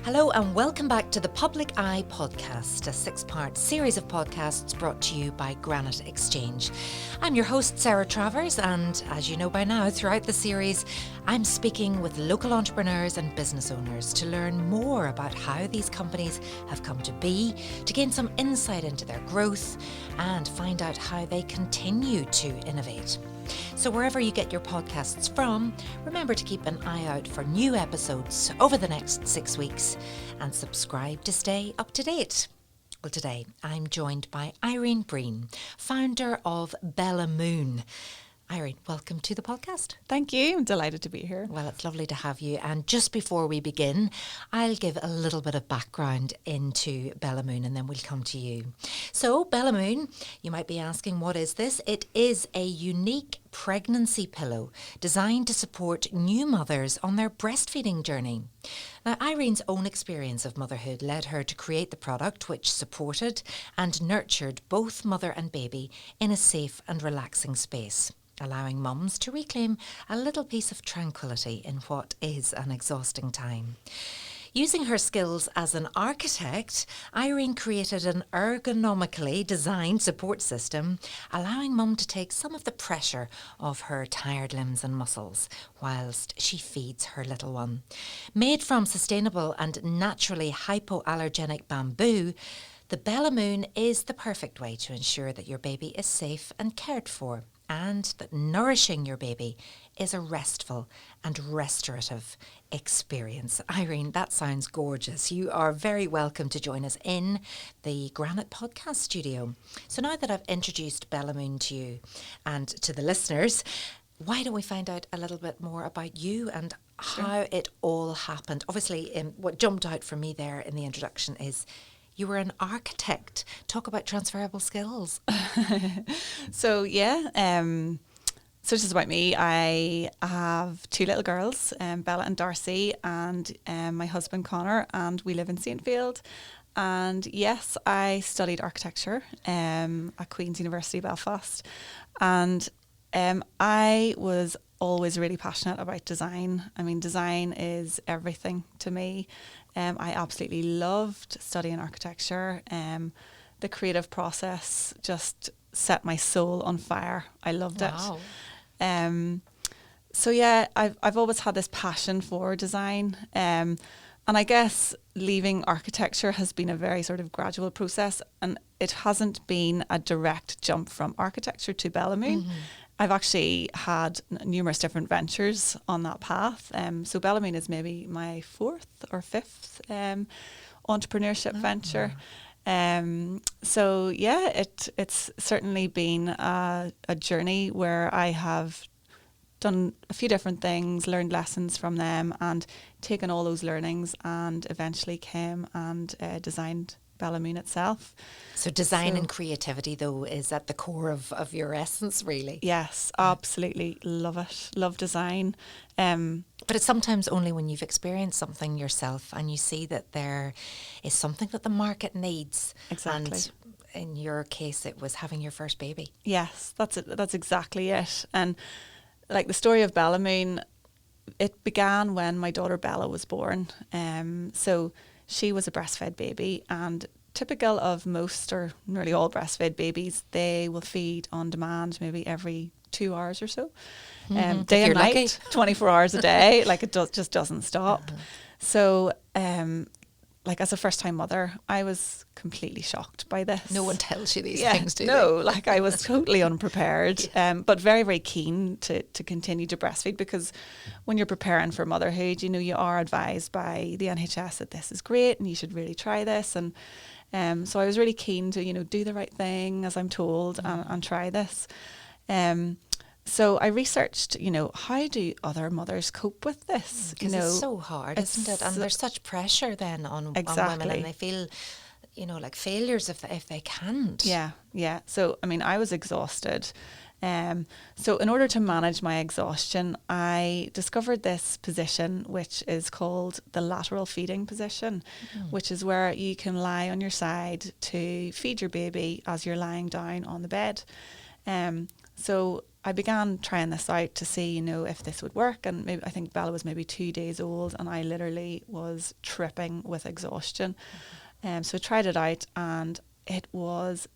Hello and welcome back to the Public Eye Podcast, a 6-part series of podcasts brought to you by Granite Exchange. I'm your host, Sarah Travers, and as you know by now, throughout the series, I'm speaking with local entrepreneurs and business owners to learn more about how these companies have come to be, to gain some insight into their growth, and find out how they continue to innovate. So wherever you get your podcasts from, remember to keep an eye out for new episodes over the next 6 weeks and subscribe to stay up to date. Well, today I'm joined by Irene Breen, founder of Bella Moon. Irene, welcome to the podcast. Thank you. I'm delighted to be here. Well, it's lovely to have you. And just before we begin, I'll give a little bit of background into Bella Moon and then we'll come to you. So, Bella Moon, you might be asking, what is this? It is a unique pregnancy pillow designed to support new mothers on their breastfeeding journey. Now, Irene's own experience of motherhood led her to create the product, which supported and nurtured both mother and baby in a safe and relaxing space, allowing mums to reclaim a little piece of tranquility in what is an exhausting time. Using her skills as an architect, Irene created an ergonomically designed support system, allowing mum to take some of the pressure off her tired limbs and muscles whilst she feeds her little one. Made from sustainable and naturally hypoallergenic bamboo, the Bella Moon is the perfect way to ensure that your baby is safe and cared for, and that nourishing your baby is a restful and restorative experience. Irene, that sounds gorgeous. You are very welcome to join us in the Granite Podcast studio. So now that I've introduced Bella Moon to you and to the listeners, why don't we find out a little bit more about you and how it all happened? Obviously, what jumped out for me there in the introduction is you were an architect. Talk about transferable skills. So just about me. I have 2 little girls, Bella and Darcy, and my husband Connor, and we live in Saintfield. And yes, I studied architecture at Queen's University Belfast, and I was always really passionate about design. I mean, design is everything to me. I absolutely loved studying architecture. The creative process just set my soul on fire. I loved it. So yeah, I've always had this passion for design. And I guess leaving architecture has been a very sort of gradual process, and it hasn't been a direct jump from architecture to Bella Moon. Mm-hmm. I've actually had numerous different ventures on that path. So Bella Moon is maybe my 4th or 5th entrepreneurship venture. So yeah, it's certainly been a journey where I have done a few different things, learned lessons from them, and taken all those learnings and eventually came and designed Bella Moon itself. So design and creativity, though, is at the core of your essence, really. Yes, absolutely. Love it. Love design. But it's sometimes only when you've experienced something yourself and you see that there is something that the market needs. Exactly. And in your case, it was having your first baby. Yes, that's it. That's exactly it. And like the story of Bella Moon, it began when my daughter Bella was born. So she was a breastfed baby, and typical of most or nearly all breastfed babies, they will feed on demand maybe every 2 hours or so. Day and night, lucky. 24 hours a day, like it just doesn't stop. So like as a first time mother, I was completely shocked by this. No one tells you these things, do they? No, like I was totally unprepared, but very, very keen to continue to breastfeed, because when you're preparing for motherhood, you know, you are advised by the NHS that this is great and you should really try this. And so I was really keen to, you know, do the right thing as I'm told and try this. So I researched, you know, how do other mothers cope with this? Because it's so hard, isn't it? And there's such pressure then on women, and they feel, you know, like failures if they can't. Yeah. So, I mean, I was exhausted. So in order to manage my exhaustion, I discovered this position, which is called the lateral feeding position, which is where you can lie on your side to feed your baby as you're lying down on the bed. So I began trying this out to see, you know, if this would work. And maybe, I think Bella was maybe 2 days old, and I literally was tripping with exhaustion. So I tried it out, and it was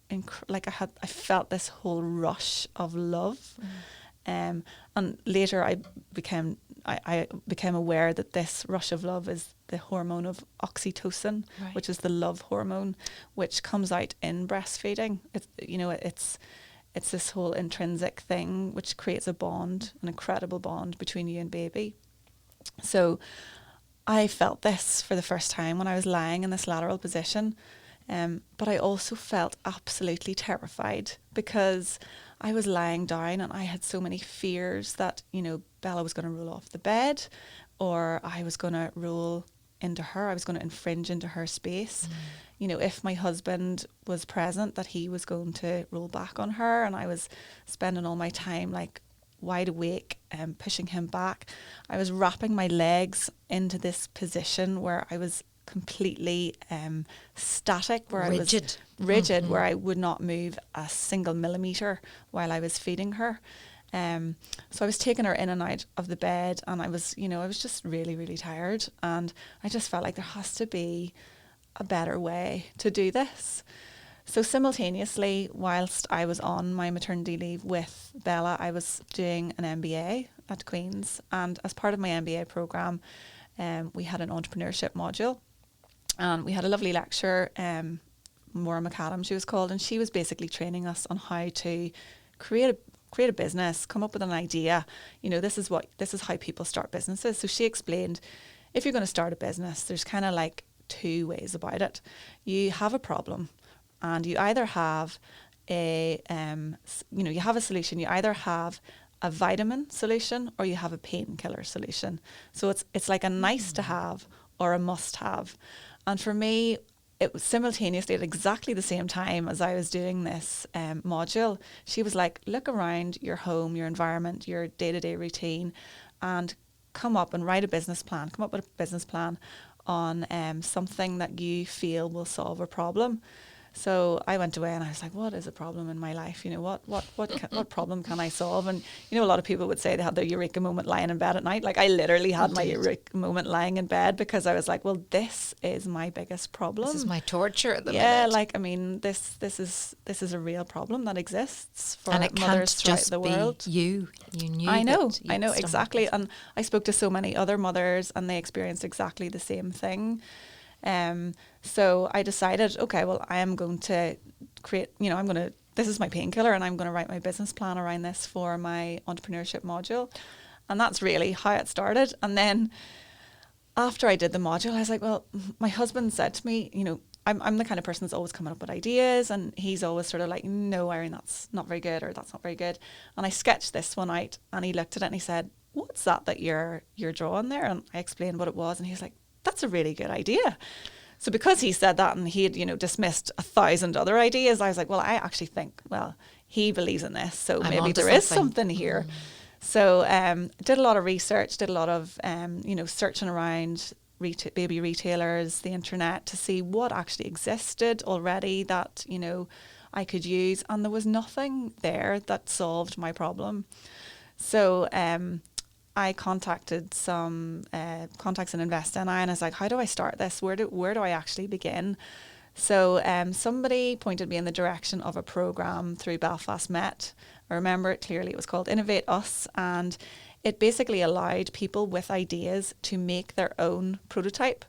like I felt this whole rush of love. And later I became aware that this rush of love is the hormone of oxytocin, Right. which is the love hormone, which comes out in breastfeeding. It's this whole intrinsic thing which creates a bond, an incredible bond between you and baby. So I felt this for the first time when I was lying in this lateral position. But I also felt absolutely terrified, because I was lying down and I had so many fears that, you know, Bella was going to roll off the bed, or I was going to roll into her. I was going to infringe into her space. You know, if my husband was present, that he was going to roll back on her, and I was spending all my time like wide awake and pushing him back. I was wrapping my legs into this position where I was completely static, where Rigid. I was rigid, where I would not move a single millimeter while I was feeding her. So I was taking her in and out of the bed, and I was just really, really tired, and I just felt like there has to be a better way to do this. So simultaneously, whilst I was on my maternity leave with Bella, I was doing an MBA at Queen's, and as part of my MBA program, we had an entrepreneurship module, and we had a lovely lecturer, Maura McAdam she was called, and she was basically training us on how to create a business, come up with an idea. You know, this is how people start businesses. So she explained, if you're going to start a business, there's kind of like 2 ways about it. You have a problem, and you either have you have a solution. You either have a vitamin solution, or you have a painkiller solution. So it's like a nice to have or a must have. And for me, it was simultaneously at exactly the same time as I was doing this module. She was like, look around your home, your environment, your day-to-day routine, and come up and write a business plan. Come up with a business plan on something that you feel will solve a problem. So I went away and I was like, what is a problem in my life? You know, what problem can I solve? And, you know, a lot of people would say they had their eureka moment lying in bed at night. Like I literally had my eureka moment lying in bed, because I was like, well, this is my biggest problem. This is my torture at the Yeah, minute. like, I mean, this is a real problem that exists for And it mothers can't throughout just the be world. you. You knew. I know that you'd stumbled. exactly. And I spoke to so many other mothers, and they experienced exactly the same thing. So I decided, okay, well, I am going to create, this is my painkiller, and I'm going to write my business plan around this for my entrepreneurship module. And that's really how it started. And then after I did the module, I was like, well, my husband said to me, you know, I'm the kind of person that's always coming up with ideas, and he's always sort of like, no, Irene, that's not very good, or that's not very good. And I sketched this one out, and he looked at it and he said, what's that you're drawing there? And I explained what it was, and he's like, that's a really good idea. So because he said that, and he had, you know, dismissed 1,000 other ideas, I was like, well, I actually think, well, he believes in this, so I'm maybe onto there is something. something here. So did a lot of research, did a lot of, searching around baby retailers, the internet, to see what actually existed already that, you know, I could use. And there was nothing there that solved my problem. So I contacted some contacts in Invest NI, and I was like, how do I start this? Where do I actually begin? So somebody pointed me in the direction of a program through Belfast Met. I remember it clearly. It was called Innovate Us, and it basically allowed people with ideas to make their own prototype.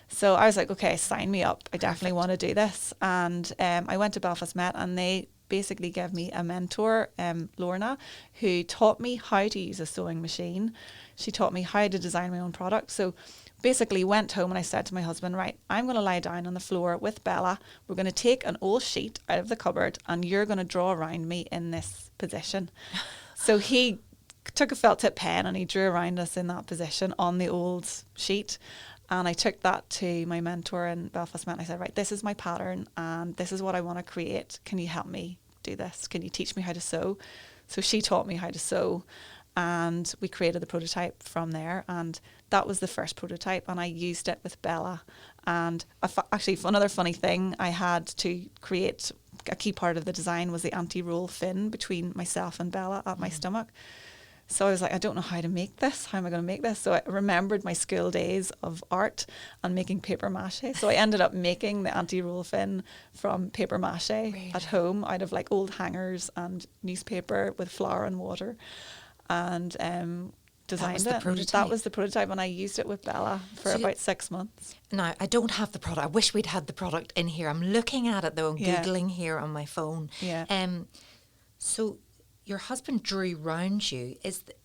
So I was like, okay, sign me up. I definitely want to do this. And I went to Belfast Met, and they basically gave me a mentor, Lorna, who taught me how to use a sewing machine. She taught me how to design my own product. So basically went home, and I said to my husband, right, I'm going to lie down on the floor with Bella. We're going to take an old sheet out of the cupboard, and you're going to draw around me in this position. So he took a felt tip pen, and he drew around us in that position on the old sheet. And I took that to my mentor in Belfast Met, and I said, right, this is my pattern, and this is what I want to create. Can you help me do this? Can you teach me how to sew? So she taught me how to sew, and we created the prototype from there. And that was the first prototype, and I used it with Bella. And actually, another funny thing, I had to create a key part of the design was the anti-roll fin between myself and Bella at my stomach. So I was like, I don't know how to make this. How am I going to make this? So I remembered my school days of art and making paper mache. So I ended up making the anti-roll fin from paper mache at home out of like old hangers and newspaper with flour and water, and designed it. And that was the prototype, and I used it with Bella for about 6 months. Now, I don't have the product. I wish we'd had the product in here. I'm looking at it though and Googling here on my phone. Yeah. So your husband drew round you.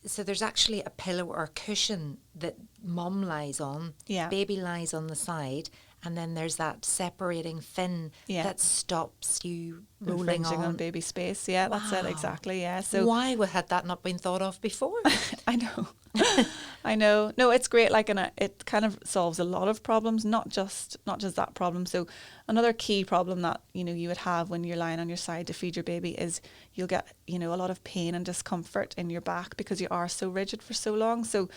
So there's actually a pillow or a cushion that mum lies on, baby lies on the side, and then there's that separating fin that stops you rolling on baby space. Yeah, that's it exactly. Yeah. So why had that not been thought of before? I know. I know. No, it's great. Like, and it kind of solves a lot of problems, not just that problem. So another key problem that, you would have when you're lying on your side to feed your baby is you'll get, a lot of pain and discomfort in your back because you are so rigid for so long. So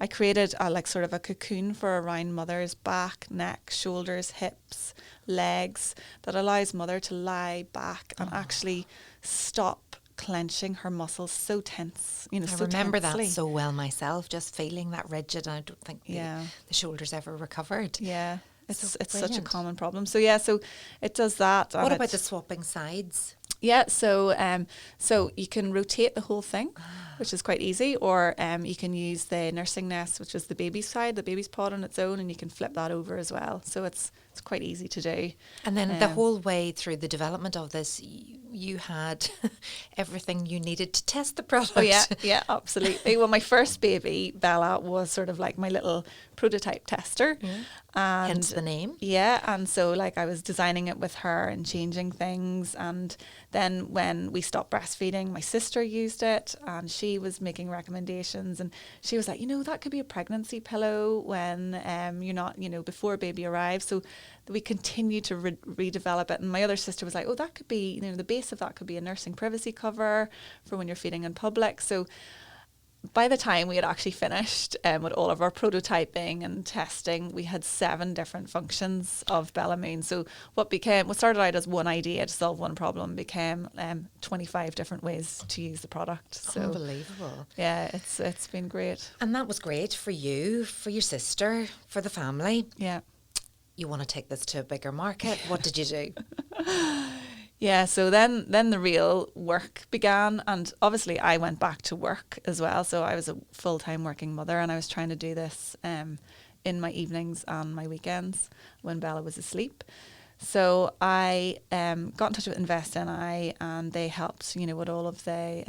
I created sort of a cocoon for around mother's back, neck, shoulders, hips, legs that allows mother to lie back and actually stop clenching her muscles so tense, I remember that so well myself, just feeling that rigid. I don't think the shoulders ever recovered. Yeah, it's such a common problem. So so it does that. What about the swapping sides? Yeah, so you can rotate the whole thing, which is quite easy, or you can use the nursing nest, which is the baby's side, the baby's pod on its own, and you can flip that over as well. So it's quite easy to do. And then the whole way through the development of this, you had everything you needed to test the product. Oh yeah, absolutely. Well, my first baby, Bella, was sort of like my little prototype tester. And hence the name. Yeah, and so I was designing it with her and changing things, and then when we stopped breastfeeding, my sister used it and she was making recommendations, and she was like, that could be a pregnancy pillow when you're not, before baby arrives. So we continued to redevelop it, and my other sister was like, oh, that could be, the base of that could be a nursing privacy cover for when you're feeding in public. So by the time we had actually finished with all of our prototyping and testing, we had 7 different functions of Bella Moon. So what started out as one idea to solve one problem became 25 different ways to use the product. So, unbelievable. Yeah, it's been great. And that was great for you, for your sister, for the family. Yeah. You want to take this to a bigger market. What did you do? Yeah, so then the real work began, and obviously I went back to work as well. So I was a full-time working mother, and I was trying to do this in my evenings and my weekends when Bella was asleep. So I got in touch with Invest NI, and they helped, with all of the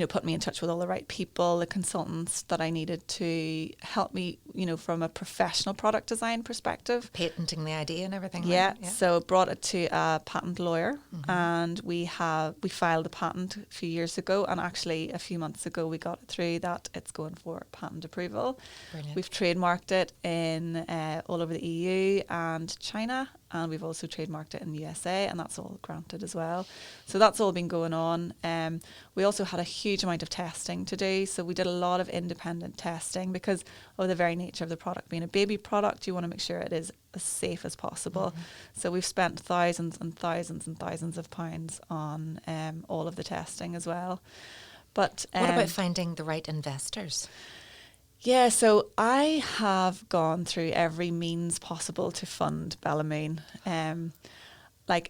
put me in touch with all the right people, the consultants that I needed to help me, from a professional product design perspective. Patenting the idea and everything. Yeah, so brought it to a patent lawyer, and we filed a patent a few years ago, and actually a few months ago we got it through that it's going for patent approval. Brilliant. We've trademarked it in all over the EU and China, and we've also trademarked it in the USA, and that's all granted as well. So that's all been going on. We also had a huge amount of testing to do, so we did a lot of independent testing because of the very nature of the product being a baby product. You want to make sure it is as safe as possible. So we've spent thousands and thousands and thousands of pounds on all of the testing as well. But what about finding the right investors? Yeah, so I have gone through every means possible to fund Bella Moon.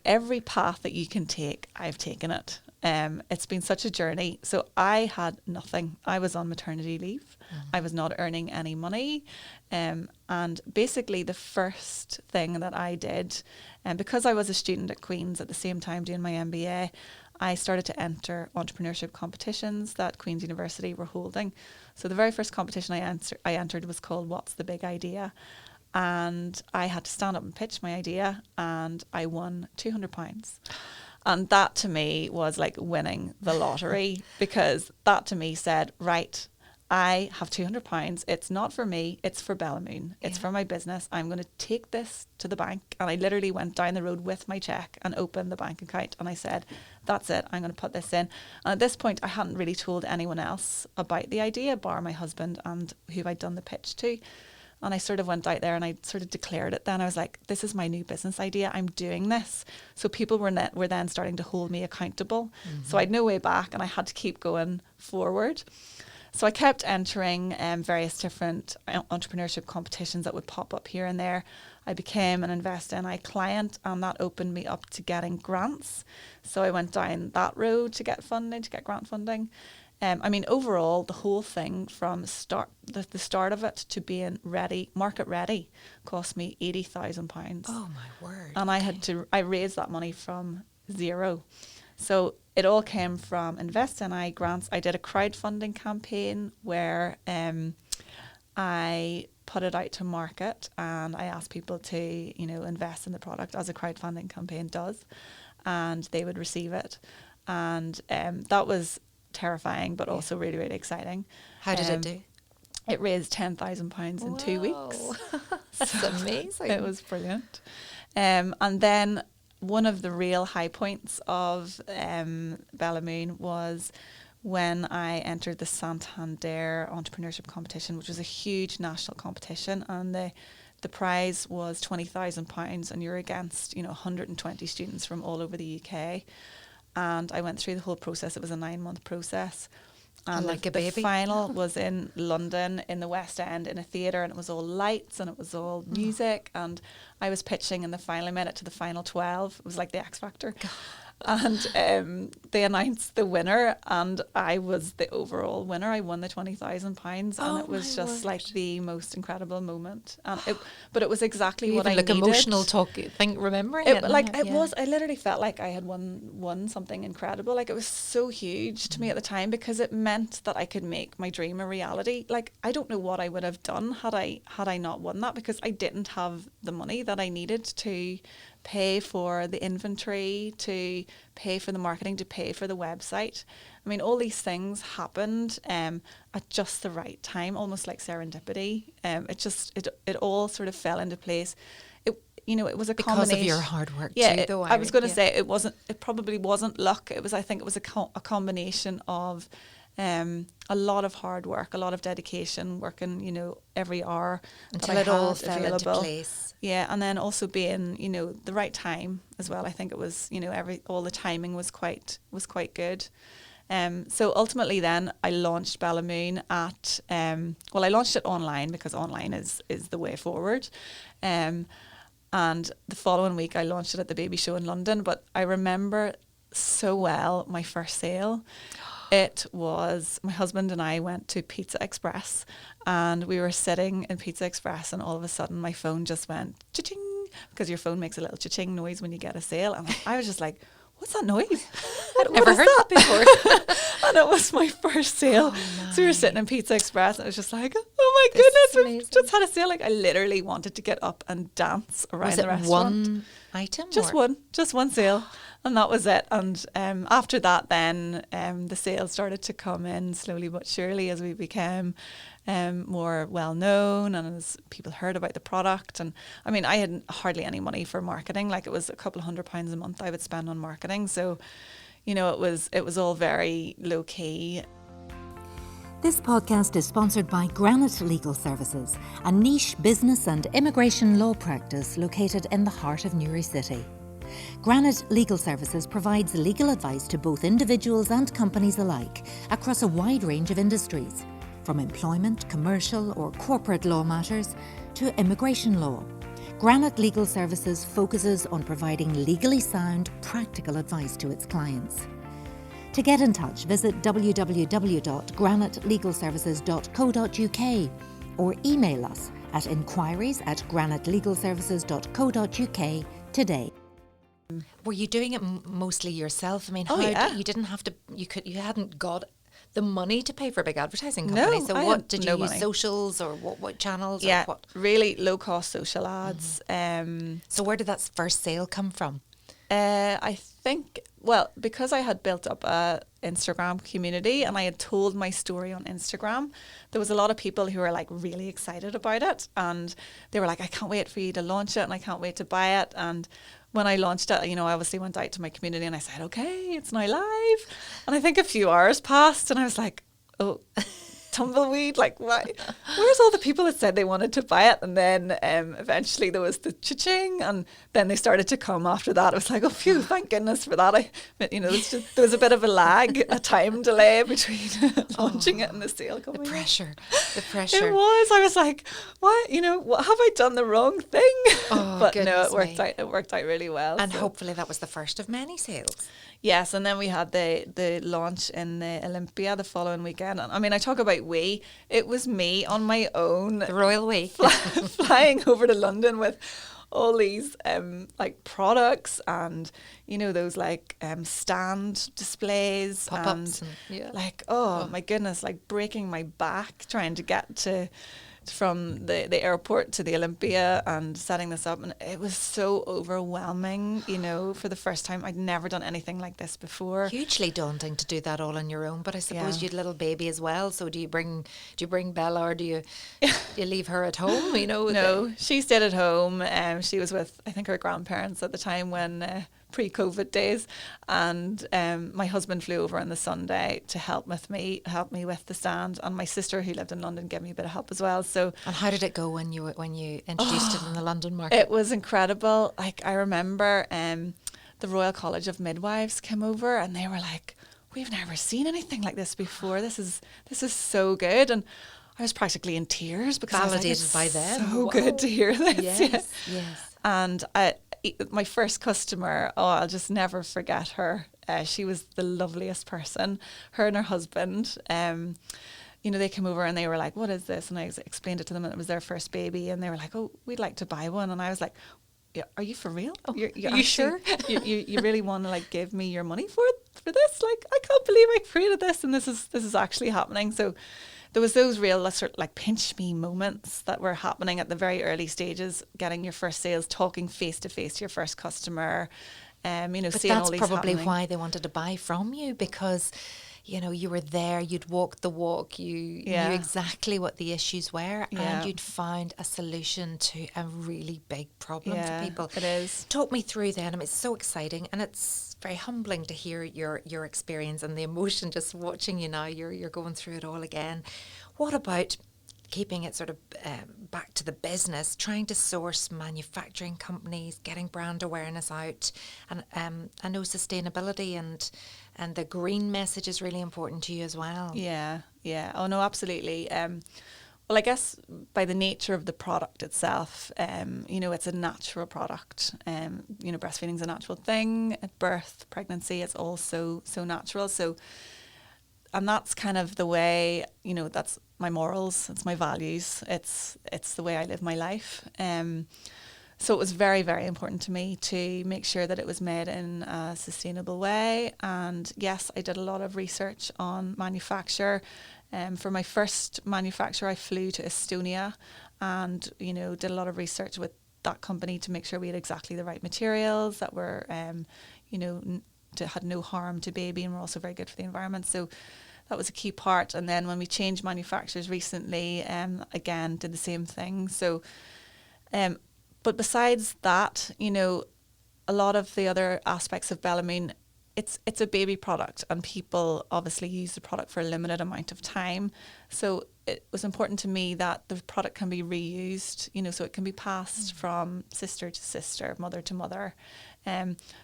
Every path that you can take, I've taken it. It's been such a journey. So I had nothing. I was on maternity leave. I was not earning any money. And basically the first thing that I did, and because I was a student at Queen's at the same time doing my MBA, I started to enter entrepreneurship competitions that Queen's University were holding. So the very first competition I entered was called What's the Big Idea? And I had to stand up and pitch my idea, and I won £200. And that to me was like winning the lottery, because that to me said, right, I have £200. It's not for me. It's for Bella Moon. It's for my business. I'm going to take this to the bank. And I literally went down the road with my check and opened the bank account. And I said, that's it. I'm going to put this in. And at this point, I hadn't really told anyone else about the idea, bar my husband and who I'd done the pitch to. And I sort of went out there and I sort of declared it then. I was like, this is my new business idea. I'm doing this. So people were then starting to hold me accountable. So I had no way back and I had to keep going forward. So I kept entering various different entrepreneurship competitions that would pop up here and there. I became an Invest NI client, and that opened me up to getting grants. So I went down that road to get funding, to get grant funding. I mean, overall, the whole thing from the start of it to being ready, market ready, cost me £80,000. Oh my word! And I raised that money from zero. So it all came from Invest NI grants. I did a crowdfunding campaign where I put it out to market, and I asked people to, invest in the product as a crowdfunding campaign does, and they would receive it. And that was terrifying, but also really, really exciting. How did it do? It raised £10,000 in 2 weeks. That's amazing. It was brilliant. And then one of the real high points of Bellamoon was when I entered the Santander Entrepreneurship Competition, which was a huge national competition, and the prize was £20,000, and you're against 120 students from all over the UK. And I went through the whole process. It was a 9-month process. And like the final was in London, in the West End, in a theatre, and it was all lights and it was all music. And I was pitching in the final. I made it to the final 12. It was like the X Factor. And they announced the winner, and I was the overall winner. I won the £20,000, and it was just like the most incredible moment. And but it was exactly what I needed. Emotional remembering it. I literally felt like I had won something incredible. Like, it was so huge to me at the time, because it meant that I could make my dream a reality. Like, I don't know what I would have done had I not won that, because I didn't have the money that I needed to pay for the inventory, to pay for the marketing, to pay for the website. I mean, all these things happened at just the right time, almost like serendipity. It all sort of fell into place. It was a combination. Because of your hard work too, though. I was going to say it probably wasn't luck. I think it was a combination of a lot of hard work, a lot of dedication, working, every hour until it all fell into place. Yeah, and then also being, the right time as well. I think it was, all the timing was quite good. So ultimately then I launched Bellamoon at, I launched it online, because online is the way forward. And the following week I launched it at the baby show in London. But I remember so well my first sale. It was, my husband and I went to Pizza Express, and we were sitting in Pizza Express, and all of a sudden my phone just went cha-ching, because your phone makes a little cha-ching noise when you get a sale. And I was just like, what's that noise? I'd never heard that before. And it was my first sale. So we were sitting in Pizza Express, and it was just like, oh my goodness, we've just had a sale. Like, I literally wanted to get up and dance around the restaurant. Was it one item? Just one sale. And that was it. And after that, then the sales started to come in slowly but surely as we became more well known, and as people heard about the product. And I mean, I had hardly any money for marketing. Like, it was a couple of £100 a month I would spend on marketing. So, it was all very low key. This podcast is sponsored by Granite Legal Services, a niche business and immigration law practice located in the heart of Newry City. Granite Legal Services provides legal advice to both individuals and companies alike across a wide range of industries, from employment, commercial or corporate law matters to immigration law. Granite Legal Services focuses on providing legally sound, practical advice to its clients. To get in touch, visit www.granitelegalservices.co.uk or email us at inquiries@granitelegalservices.co.uk today. Were you doing it mostly yourself? I mean, you didn't have to. You hadn't got the money to pay for a big advertising company. No, so what did you use? Socials or what channels? Yeah, or what? Really low cost social ads. So where did that first sale come from? I think, because I had built up a Instagram community and I had told my story on Instagram, there was a lot of people who were like really excited about it, and they were like, I can't wait for you to launch it and I can't wait to buy it. And when I launched it, I obviously went out to my community and I said, okay, it's now live. And I think a few hours passed and I was like, oh, tumbleweed. Like, why? Where's all the people that said they wanted to buy it? And then eventually there was the cha-ching, and then they started to come after that. It was like, oh, phew, thank goodness for that. There was a bit of a lag, a time delay between launching it and the sale coming. The pressure. It was. I was like, what? What have I done the wrong thing? Oh, but no, it goodness me. worked out really well. And hopefully that was the first of many sales. Yes, and then we had the launch in the Olympia the following weekend. And I mean, I talk about it was me on my own. The royal we. Flying over to London with all these like products and those like stand displays, Pop-ups and like oh my goodness, like breaking my back trying to get from the airport to the Olympia and setting this up, and it was so overwhelming. For the first time, I'd never done anything like this before. Hugely daunting to do that all on your own, but I suppose you had a little baby as well. So do you bring Bella, or do you leave her at home? No, she stayed at home. She was with, I think, her grandparents at the time when pre-COVID days, and my husband flew over on the Sunday to help me with the stand, and my sister, who lived in London, gave me a bit of help as well. So, and how did it go when you introduced it in the London market? It was incredible. Like, I remember the Royal College of Midwives came over, and they were like, "We've never seen anything like this before. This is so good." And I was practically in tears because validated I by them. So good to hear this. Yes. And my first customer, I'll just never forget her. She was the loveliest person. Her and her husband, they came over and they were like, "What is this?" And I explained it to them, and it was their first baby. And they were like, "Oh, we'd like to buy one." And I was like, "Yeah, are you for real? Oh, you're you sure? you really want to like give me your money for this? Like, I can't believe I created this, and this is actually happening." So there was those real sort of like pinch me moments that were happening at the very early stages, getting your first sales, talking face to face to your first customer, But seeing that's all these probably happening. why they wanted to buy from you, because you were there, you'd walked the walk, you knew exactly what the issues were, and you'd found a solution to a really big problem for people. It is. Talk me through then. I mean, it's so exciting, and it's very humbling to hear your experience and the emotion just watching you now. You're going through it all again. What about keeping it sort of back to the business, trying to source manufacturing companies, getting brand awareness out, and I know sustainability and the green message is really important to you as well. Yeah. Oh no, absolutely. Well, I guess by the nature of the product itself, it's a natural product. Breastfeeding is a natural thing. At birth, pregnancy, it's also so natural. So, and that's kind of the way, that's my morals, it's my values, it's the way I live my life. So it was very, very important to me to make sure that it was made in a sustainable way. And yes, I did a lot of research on manufacture. For my first manufacture, I flew to Estonia and, did a lot of research with that company to make sure we had exactly the right materials that were, had no harm to baby, and were also very good for the environment. So that was a key part. And then when we changed manufacturers recently, again, did the same thing. So, but besides that, a lot of the other aspects of Bellamune, it's a baby product, and people obviously use the product for a limited amount of time. So it was important to me that the product can be reused, so it can be passed from sister to sister, mother to mother.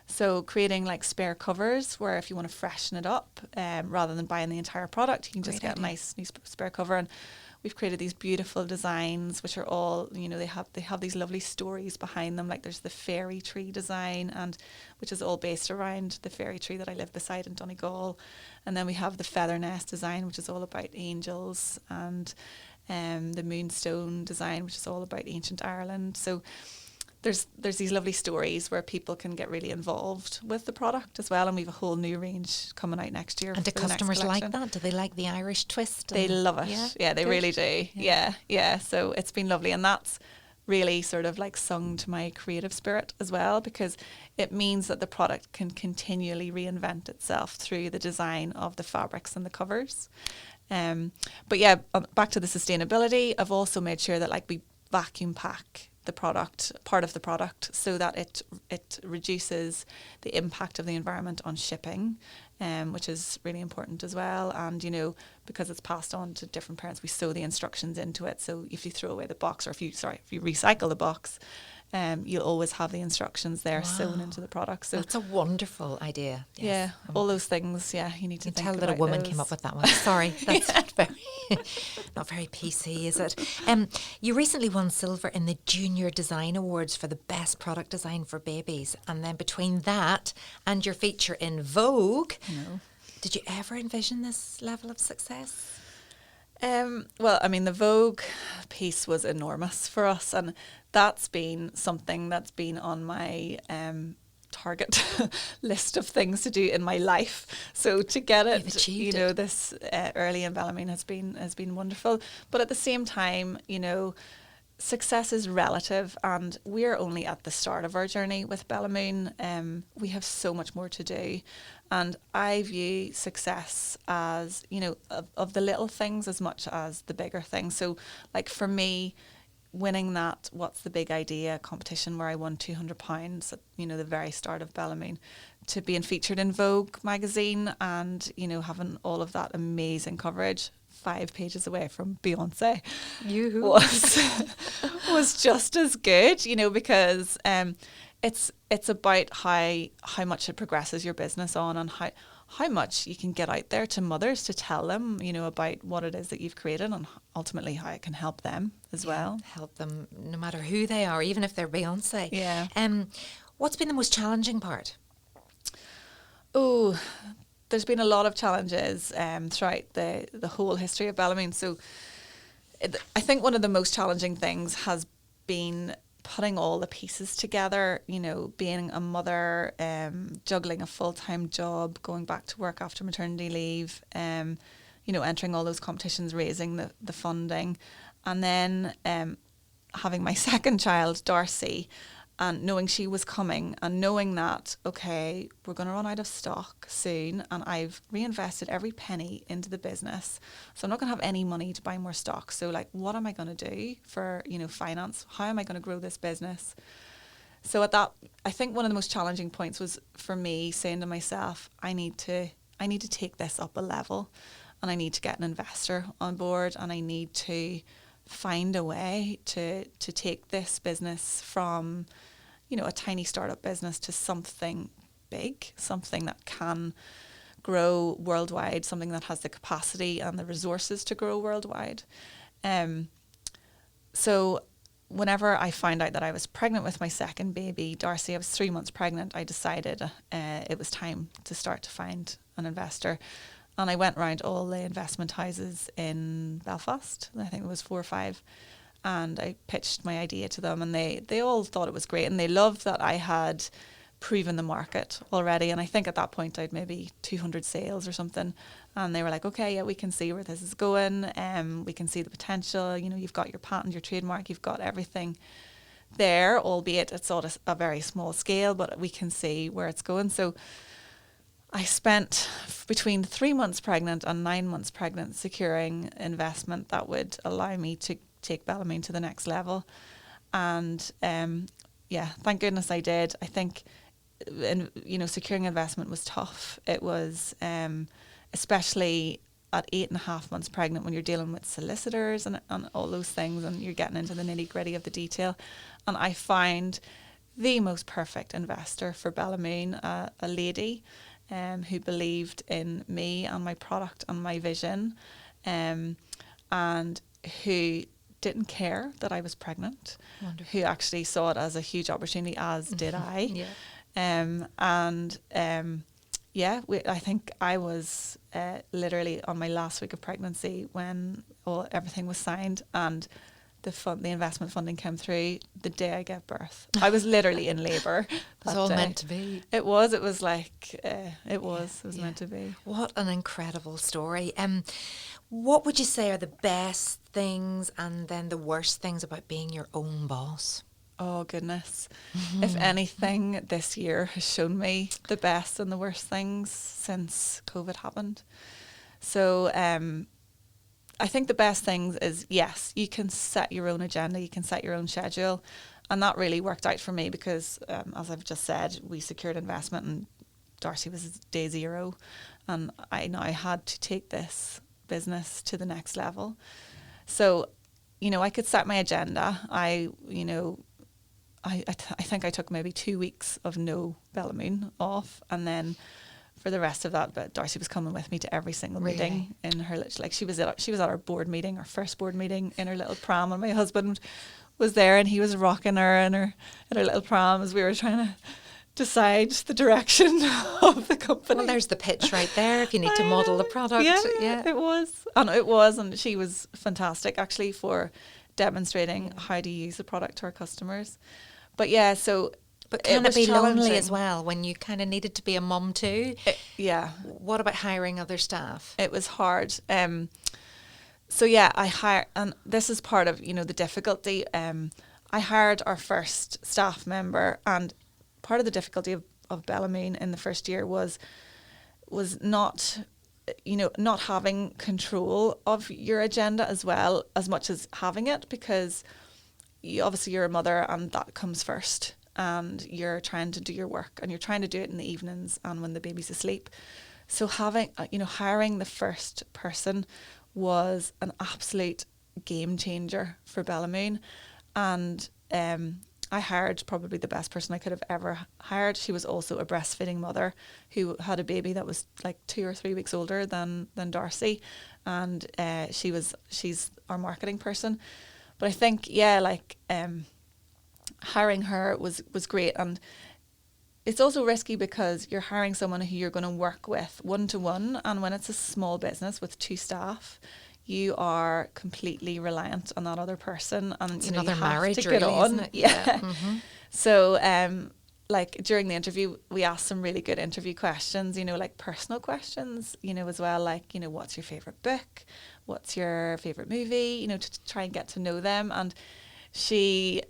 So creating like spare covers where if you want to freshen it up, rather than buying the entire product, you can just get a nice new spare cover. And we've created these beautiful designs, which are all, they have these lovely stories behind them. Like there's the fairy tree design, and which is all based around the fairy tree that I live beside in Donegal. And then we have the feather nest design, which is all about angels, and the moonstone design, which is all about ancient Ireland. So there's these lovely stories where people can get really involved with the product as well, and we have a whole new range coming out next year. And do customers like that? Do they like the Irish twist? They love it. Yeah, they really do. Yeah. So it's been lovely, and that's really sort of like sung to my creative spirit as well, because it means that the product can continually reinvent itself through the design of the fabrics and the covers. But yeah, back to the sustainability, I've also made sure that like we vacuum pack the product, part of the product, so that it reduces the impact of the environment on shipping, which is really important as well. And, you know, because it's passed on to different parents, we sew the instructions into it. So if you throw away the box, or if you recycle the box, you'll always have the instructions there sewn into the product. So that's a wonderful idea. Yes. Yeah, all those things. Yeah, you need to think tell about that a woman those. came up with that one. Sorry, that's not very PC, is it? You recently won silver in the Junior Design Awards for the best product design for babies, and then between that and your feature in Vogue, did you ever envision this level of success? Well, I mean, the Vogue piece was enormous for us, and that's been something that's been on my target list of things to do in my life. So to get it, you know, this early in Ballymune has been wonderful. But at the same time, you know, success is relative, and we're only at the start of our journey with Ballymune. We have so much more to do, and I view success as, you know, of the little things as much as the bigger things. So, like for me, winning that What's the Big Idea competition where I won £200 at, you know, the very start of Ballymune, to being featured in Vogue magazine, and, you know, having all of that amazing coverage 5 pages away from Beyonce was just as good, you know, because it's about how much it progresses your business on, and how much you can get out there to mothers to tell them, you know, about what it is that you've created, and ultimately how it can help them as well. Help them no matter who they are, even if they're Beyonce. Yeah. What's been the most challenging part? Oh, there's been a lot of challenges throughout the whole history of Ballymune. So I think one of the most challenging things has been putting all the pieces together, you know, being a mother, juggling a full-time job, going back to work after maternity leave, you know, entering all those competitions, raising the funding, and then having my second child, Darcy, and knowing she was coming, and knowing that, okay, we're going to run out of stock soon, and I've reinvested every penny into the business, so I'm not going to have any money to buy more stock. So, like, what am I going to do for, you know, finance? How am I going to grow this business? So at that, I think one of the most challenging points was for me saying to myself, I need to take this up a level, and I need to get an investor on board, and I need to find a way to take this business from, you know, a tiny startup business to something big, something that can grow worldwide, something that has the capacity and the resources to grow worldwide. So whenever I found out that I was pregnant with my second baby, Darcy, I was 3 months pregnant, I decided it was time to start to find an investor. And I went around all the investment houses in Belfast. I think it was 4 or 5. And I pitched my idea to them, and they all thought it was great, and they loved that I had proven the market already. And I think at that point I'd maybe 200 sales or something. And they were like, okay, yeah, we can see where this is going. We can see the potential. You know, you've got your patent, your trademark, you've got everything there, albeit it's on a very small scale, but we can see where it's going. So I spent between 3 months pregnant and 9 months pregnant securing investment that would allow me to take Ballymune to the next level. And thank goodness I did. I think, you know, securing investment was tough. It was, especially at 8.5 months pregnant, when you're dealing with solicitors and all those things, and you're getting into the nitty gritty of the detail. And I found the most perfect investor for Ballymune, a lady who believed in me and my product and my vision, and who didn't care that I was pregnant. Wonderful. Who actually saw it as a huge opportunity, as did I. I think I was literally on my last week of pregnancy when everything was signed, and the investment funding came through the day I gave birth. I was literally in labour. It was all meant to be. It was like, it was meant to be. What an incredible story. What would you say are the best things and then the worst things about being your own boss? Oh, goodness. Mm-hmm. If anything, this year has shown me the best and the worst things since COVID happened. So, I think the best things is, yes, you can set your own agenda, you can set your own schedule, that really worked out for me because, as I've just said, we secured investment and Darcy was day zero, and I now had to take this business to the next level. So, I could set my agenda. I think I took maybe 2 weeks of no Bellamoon off, and then for the rest of that, but Darcy was coming with me to every single meeting in her she was at our board meeting, our first board meeting, in her little pram, and my husband was there and he was rocking her in her little pram as we were trying to decide the direction of the company. Well, there's the pitch right there if you need to model the product. Yeah, it was. And she was fantastic actually for demonstrating how to use the product to our customers. But yeah, so... But can it be lonely as well when you kind of needed to be a mum too? Yeah. What about hiring other staff? It was hard. So yeah, I hired, and this is part of, the difficulty. I hired our first staff member, and part of the difficulty of Bellamoon in the first year was not having control of your agenda as well as much as having it, because obviously you're a mother and that comes first. And you're trying to do your work, and you're trying to do it in the evenings and when the baby's asleep. So hiring the first person was an absolute game changer for Bellamoon. And I hired probably the best person I could have ever hired. She was also a breastfeeding mother who had a baby that was like 2 or 3 weeks older than Darcy. And she's our marketing person. But I think, hiring her was great, and it's also risky because you're hiring someone who you're going to work with one-to-one, and when it's a small business with 2 staff, you are completely reliant on that other person, and it's you another have marriage, to get really, on. isn't it? Yeah. Mm-hmm. So during the interview we asked some really good interview questions, like personal questions, as well, like, what's your favorite book, what's your favorite movie, to try and get to know them. And we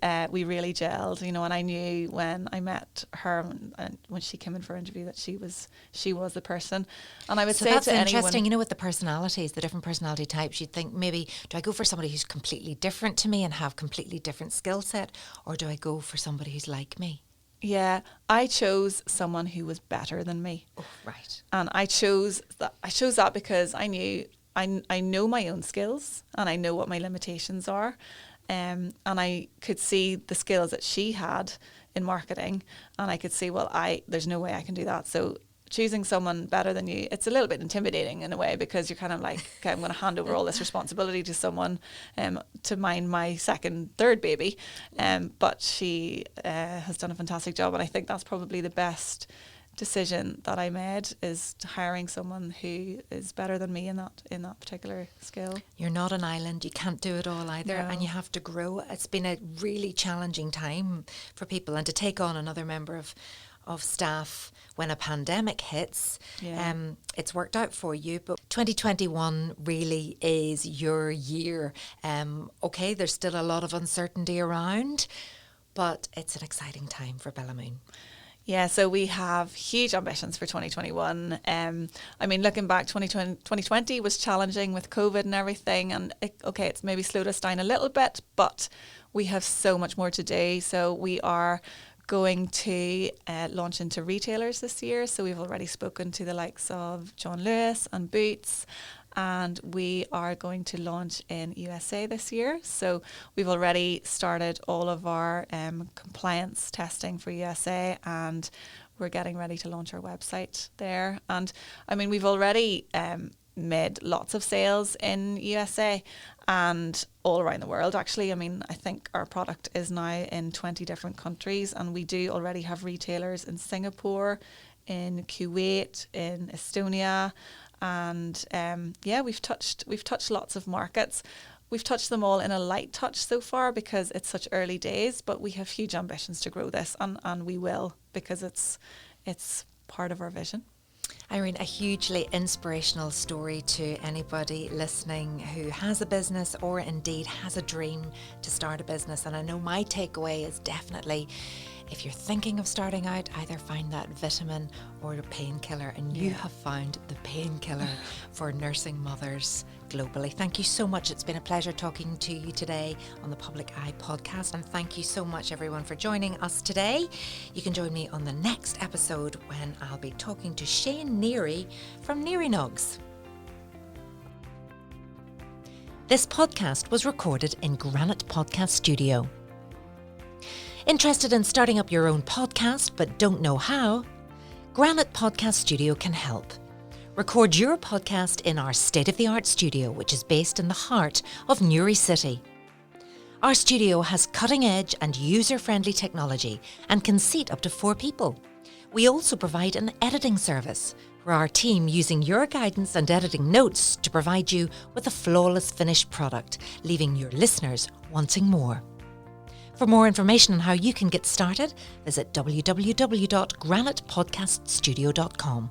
really gelled, and I knew when I met her and when she came in for an interview that she was the person. And I would say that's to interesting, anyone, with the personalities, the different personality types, you'd think maybe, do I go for somebody who's completely different to me and have completely different skill set, or do I go for somebody who's like me? Yeah, I chose someone who was better than me. Oh, right. And I chose that because I knew I know my own skills and I know what my limitations are. And I could see the skills that she had in marketing, and I could see, there's no way I can do that. So choosing someone better than you, it's a little bit intimidating in a way, because you're kind of like, okay, I'm going to hand over all this responsibility to someone to mind my second, third baby. But she has done a fantastic job, and I think that's probably the best decision that I made, is hiring someone who is better than me in that particular skill. You're not an island, you can't do it all either, No. and you have to grow. It's been a really challenging time for people, and to take on another member of staff when a pandemic hits, it's worked out for you. But 2021 really is your year. Okay, there's still a lot of uncertainty around, but it's an exciting time for Bellamoon. Yeah, so we have huge ambitions for 2021. Looking back, 2020 was challenging with COVID and everything, and it's maybe slowed us down a little bit, but we have so much more to do. So we are going to launch into retailers this year. So we've already spoken to the likes of John Lewis and Boots, and we are going to launch in USA this year. So we've already started all of our compliance testing for USA, and we're getting ready to launch our website there. And we've already made lots of sales in USA and all around the world, actually. I think our product is now in 20 different countries, and we do already have retailers in Singapore, in Kuwait, in Estonia. And we've touched lots of markets. We've touched them all in a light touch so far because it's such early days, but we have huge ambitions to grow this, and we will, because it's part of our vision. Irene, a hugely inspirational story to anybody listening who has a business or indeed has a dream to start a business. And I know my takeaway is definitely if you're thinking of starting out, either find that vitamin or a painkiller, and you have found the painkiller for nursing mothers globally. Thank you so much. It's been a pleasure talking to you today on the Public Eye podcast, and thank you so much everyone for joining us today. You can join me on the next episode when I'll be talking to Shane Neary from Neary Nugs. This podcast was recorded in Granite Podcast Studio. Interested in starting up your own podcast but don't know how? Granite Podcast Studio can help. Record your podcast in our state-of-the-art studio, which is based in the heart of Newry City. Our studio has cutting-edge and user-friendly technology and can seat up to 4 people. We also provide an editing service for our team, using your guidance and editing notes to provide you with a flawless finished product, leaving your listeners wanting more. For more information on how you can get started, visit www.granitepodcaststudio.com.